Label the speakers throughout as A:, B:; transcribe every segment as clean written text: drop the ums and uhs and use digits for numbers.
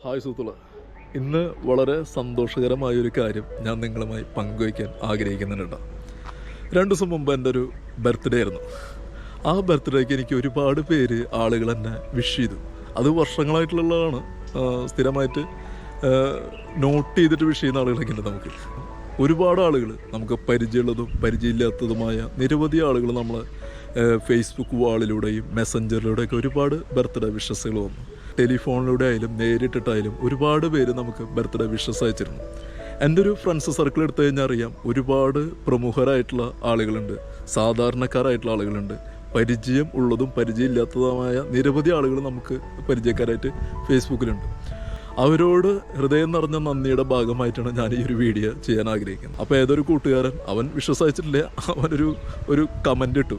A: Hi സുഹൃത്തുക്കളെ, ഇന്ന് വളരെ സന്തോഷകരമായൊരു കാര്യം ഞാൻ നിങ്ങളുമായി പങ്കുവയ്ക്കാൻ ആഗ്രഹിക്കുന്നുണ്ട്. 2 ദിവസം മുമ്പ് എൻ്റെ ഒരു ബർത്ത്ഡേ ആയിരുന്നു. ആ ബർത്ത്ഡേക്ക് എനിക്ക് ഒരുപാട് പേര് ആളുകൾ എന്നെ വിഷ് ചെയ്തു. അത് വർഷങ്ങളായിട്ടുള്ളതാണ്. സ്ഥിരമായിട്ട് നോട്ട് ചെയ്തിട്ട് വിഷ് ചെയ്യുന്ന ആളുകളൊക്കെ ഉണ്ട് നമുക്ക്. ഒരുപാട് ആളുകൾ, നമുക്ക് പരിചയമുള്ളതും പരിചയമില്ലാത്തതുമായ നിരവധി ആളുകൾ നമ്മളെ ഫേസ്ബുക്ക് വാളിലൂടെയും മെസ്സഞ്ചറിലൂടെയൊക്കെ ഒരുപാട് ബർത്ത്ഡേ വിഷസുകൾ വന്നു. ടെലിഫോണിലൂടെ ആയാലും നേരിട്ടിട്ടായാലും ഒരുപാട് പേര് നമുക്ക് ബർത്ത്ഡേ വിഷസ് അയച്ചിരുന്നു. എൻ്റെ ഒരു ഫ്രണ്ട്സ് സർക്കിൾ എടുത്തു കഴിഞ്ഞാൽ അറിയാം, ഒരുപാട് പ്രമുഖരായിട്ടുള്ള ആളുകളുണ്ട്, സാധാരണക്കാരായിട്ടുള്ള ആളുകളുണ്ട്, പരിചയം ഉള്ളതും പരിചയമില്ലാത്തതുമായ നിരവധി ആളുകൾ നമുക്ക് പരിചയക്കാരായിട്ട് ഫേസ്ബുക്കിലുണ്ട്. അവരോട് ഹൃദയം നിറഞ്ഞ നന്ദിയുടെ ഭാഗമായിട്ടാണ് ഞാൻ ഈ ഒരു വീഡിയോ ചെയ്യാൻ ആഗ്രഹിക്കുന്നത്. അപ്പോൾ ഏതൊരു കൂട്ടുകാരൻ, അവൻ വിശ്വസിച്ചിട്ടില്ല, അവനൊരു കമൻ്റ് ഇട്ടു,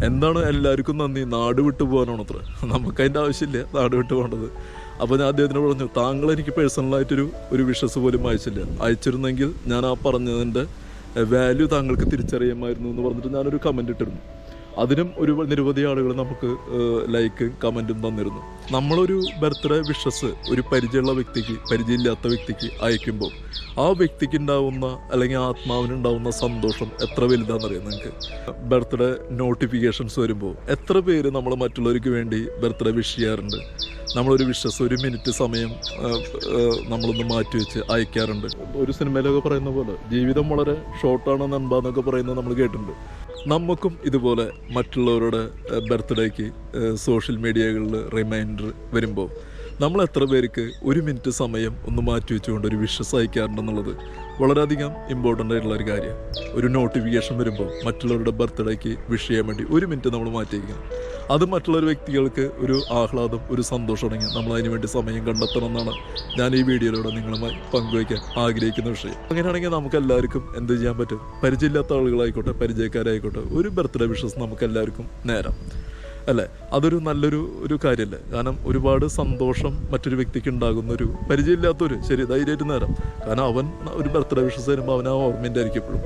A: എന്താണ് എല്ലാവർക്കും നന്ദി, നാട് വിട്ടു പോകാനാണ് അത്ര, നമുക്കതിൻ്റെ ആവശ്യമില്ല നാട് വിട്ടു പോകേണ്ടത്. അപ്പോൾ ഞാൻ അദ്ദേഹത്തിന് പറഞ്ഞു, താങ്കൾ എനിക്ക് പേഴ്സണലായിട്ടൊരു വിഷസ് പോലും അയച്ചിരുന്നെങ്കിൽ ഞാൻ ആ പറഞ്ഞതിൻ്റെ വാല്യൂ താങ്കൾക്ക് തിരിച്ചറിയാമായിരുന്നു എന്ന് പറഞ്ഞിട്ട് ഞാനൊരു കമൻ്റ് ഇട്ടിരുന്നു. അതിനും നിരവധി ആളുകൾ നമുക്ക് ലൈക്കും കമൻറ്റും തന്നിരുന്നു. നമ്മളൊരു ബർത്ത്ഡേ വിഷസ് ഒരു പരിചയമുള്ള വ്യക്തിക്ക്, പരിചയമില്ലാത്ത വ്യക്തിക്ക് അയക്കുമ്പോൾ ആ വ്യക്തിക്ക് ഉണ്ടാവുന്ന, അല്ലെങ്കിൽ ആത്മാവിനുണ്ടാവുന്ന സന്തോഷം എത്ര വലുതാണെന്നറിയാം നിങ്ങൾക്ക്. ബർത്ത്ഡേ നോട്ടിഫിക്കേഷൻസ് വരുമ്പോൾ എത്ര പേര് നമ്മൾ മറ്റുള്ളവർക്ക് വേണ്ടി ബർത്ത്ഡേ വിഷ് ചെയ്യാറുണ്ട്. നമ്മളൊരു വിഷസ് 1 മിനിറ്റ് സമയം നമ്മളൊന്ന് മാറ്റിവെച്ച് അയക്കാറുണ്ട്. ഒരു സിനിമയിലൊക്കെ പറയുന്ന പോലെ ജീവിതം വളരെ ഷോർട്ടാണ് നൻപാന്നൊക്കെ പറയുന്നത് നമ്മൾ കേട്ടിട്ടുണ്ട്. നമുക്കും ഇതുപോലെ മറ്റുള്ളവരുടെ ബർത്ത്ഡേക്ക് സോഷ്യൽ മീഡിയകളിൽ റിമൈൻഡർ വരുമ്പോൾ നമ്മൾ എത്ര പേർക്ക് 1 മിനിറ്റ് സമയം ഒന്ന് മാറ്റി വെച്ചുകൊണ്ട് ഒരു വിഷസ് അയക്കാറുണ്ടെന്നുള്ളത് വളരെയധികം ഇമ്പോർട്ടൻ്റ് ആയിട്ടുള്ള ഒരു കാര്യം. ഒരു നോട്ടിഫിക്കേഷൻ വരുമ്പോൾ മറ്റുള്ളവരുടെ ബർത്ത്ഡേക്ക് വിഷ് ചെയ്യാൻ വേണ്ടി 1 മിനിറ്റ് നമ്മൾ മാറ്റി വയ്ക്കണം. അത് മറ്റുള്ളൊരു വ്യക്തികൾക്ക് ഒരു ആഹ്ലാദം, ഒരു സന്തോഷമാണെങ്കിൽ നമ്മൾ അതിന് വേണ്ടി സമയം കണ്ടെത്തണം എന്നാണ് ഞാൻ ഈ വീഡിയോയിലൂടെ നിങ്ങളുമായി പങ്കുവയ്ക്കാൻ ആഗ്രഹിക്കുന്ന വിഷയം. അങ്ങനെയാണെങ്കിൽ നമുക്ക് എല്ലാവർക്കും എന്ത് ചെയ്യാൻ പറ്റും, പരിചയമില്ലാത്ത ആളുകളായിക്കോട്ടെ പരിചയക്കാരായിക്കോട്ടെ, ഒരു ബർത്ത്ഡേ വിഷസ് നമുക്ക് എല്ലാവർക്കും നേരം അല്ലേ? അതൊരു നല്ലൊരു കാര്യമല്ലേ? കാരണം ഒരുപാട് സന്തോഷം മറ്റൊരു വ്യക്തിക്ക് ഉണ്ടാകുന്നൊരു പരിചയമില്ലാത്തൊരു ശരി ധൈര്യമായിട്ട് നേരം. കാരണം അവൻ ഒരു ബർത്ത്ഡേ വിഷസ് വരുമ്പോൾ അവൻ ആ ഓർമ്മൻ്റെ ആയിരിക്കും എപ്പോഴും,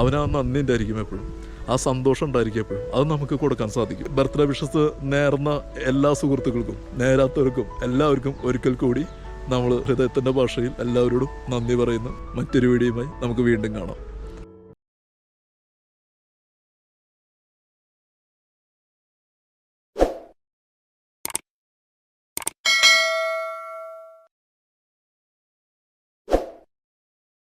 A: അവൻ ആ നന്ദിൻ്റെ ആയിരിക്കും എപ്പോഴും, ആ സന്തോഷം ഉണ്ടായിരിക്കും എപ്പോഴും. അത് നമുക്ക് കൊടുക്കാൻ സാധിക്കും. ബർത്ത്ഡേ വിഷസ് നേർന്ന എല്ലാ സുഹൃത്തുക്കൾക്കും, നേരാത്തവർക്കും എല്ലാവർക്കും ഒരിക്കൽ കൂടി നമ്മൾ ഹൃദയത്തിൻ്റെ ഭാഷയിൽ എല്ലാവരോടും നന്ദി പറയുന്നു. മറ്റൊരു വീഡിയോയുമായി നമുക്ക് വീണ്ടും കാണാം.